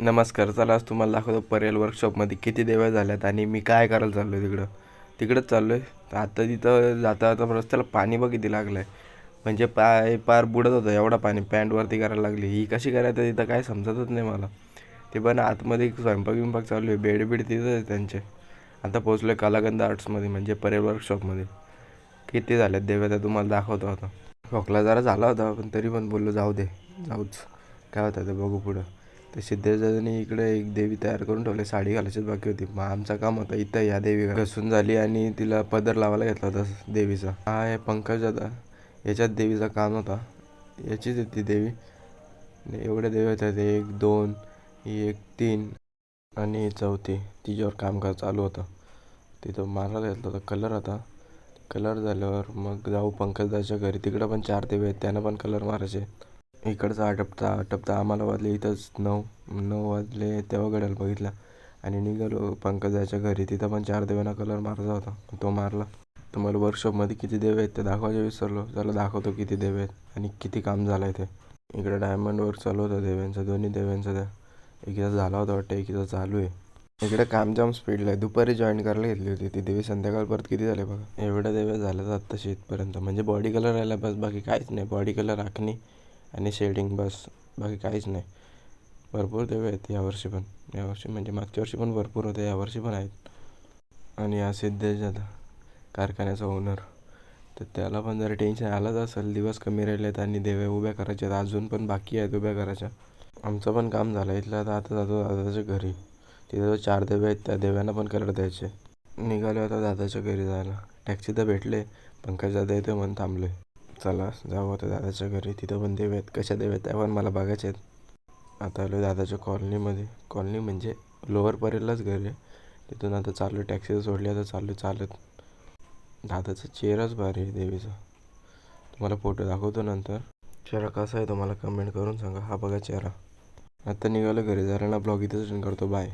नमस्कार. चला आज तुम्हाला दाखवतो परेल वर्कशॉपमध्ये किती देव्या झाल्यात आणि मी काय करायला चाललो आहे तिकडंच चाललो आहे. तर आता तिथं जाता जाता रस्त्याला पाणी बघ किती लागलं आहे. म्हणजे पाय पार बुडत होतं एवढा पाणी, पॅन्टवरती करायला लागली. ही कशी करायचं तिथं काय समजतच नाही मला. ते पण आतमध्ये स्वयंपाक विंपाक चालू आहे, बेड बीड तिथं आहे त्यांचे. आता पोचलो आहे कलागंध आर्ट्समध्ये, म्हणजे परेल वर्कशॉपमध्ये. किती झाल्यात देव्या त्या तुम्हाला दाखवतो आता. खोकला जरा झाला होता, पण तरी पण बोललो जाऊ दे, जाऊच, काय होतं ते बघू पुढं. तर सिद्धेशदानी इकडे एक देवी तयार करून ठेवली, साडी घालायचीच बाकी होती. मग आमचं काम होतं इथं या देवी घसून झाली आणि तिला पदर लावायला घेतला होता देवीचा. हा आहे पंकज दादा, याच्यात देवीचा काम होता. याचीच आहे ती देवी. एवढ्या देवी होत्या, ते 1 2 ही 1 3 आणि चौथी तिच्यावर काम चालू होतं. तिथं मारायला घेतलं होतं, कलर होता. कलर झाल्यावर मग जाऊ पंकजदाच्या घरी, तिकडं पण 4 देवी आहेत, त्यांना पण कलर मारायचे. इकडचं आटपता आम्हाला वाजले इथंच 9 वाजले, तेव्हा घड्याळ बघितला आणि निघालो पंकजाच्या घरी. तिथं पण 4 देवांना कलर मारायचा होता, तो मारला. तुम्हाला वर्कशॉपमध्ये किती देवे आहेत ते दाखवायचे विसरलो. त्याला दाखवतो किती देवे आहेत आणि किती काम झालं आहे ते. इकडे डायमंड वर्क चालू होतं देव्यांचं, दोन्ही देव्यांचं. त्या एकीचा झाला होता वाटतं, एकीचा चालू आहे. इकडे काम जाम स्पीडला आहे. दुपारी जॉईन करायला घेतली होती ती देवी, संध्याकाळ परत किती झाले बघा. एवढ्या देव्या झाल्या जात तशी इथपर्यंत. म्हणजे बॉडी कलर राहिला बस, बाकी काहीच नाही. बॉडी कलर आखणी आणि शेडिंग बस, बाकी काहीच नाही. भरपूर देवे आहेत यावर्षी पण. यावर्षी म्हणजे मागच्या वर्षी पण भरपूर होते, यावर्षी पण आहेत. आणि हा सिद्धेश दादा, कारखान्याचा ओनर. तर त्याला पण जरा टेन्शन आलंच असेल, दिवस कमी राहिले आहेत आणि देव्या उभ्या करायच्या आहेत, अजून पण बाकी आहेत उभ्या करायच्या. आमचं पण काम झालं इथलं. आता जातो दादाच्या घरी. तिथं जो 4 देवे आहेत त्या देव्यांना पण कलर द्यायचे. निघालो आता दादाच्या घरी जायला. टॅक्सी तर भेटले, पंकज दादा येतो म्हणून थांबलो आहे. चला जाऊ आता दादाच्या घरी. तिथं पण देवे आहेत, कशा देवे आहेत त्या पण मला बघायचे आहेत. आता आलो दादाच्या कॉलनीमध्ये. कॉलनी म्हणजे लोअर परेललाच घर आहे. तिथून आता चाललो, टॅक्सी सोडली, आता चाललो चालत. दादाचा चेहराच भारी आहे देवीचा, तुम्हाला फोटो दाखवतो नंतर. चेहरा कसा आहे तुम्हाला कमेंट करून सांगा. हा बघा चेहरा. आता निघालो घरी, जरा ना ब्लॉग इथंच करतो. बाय.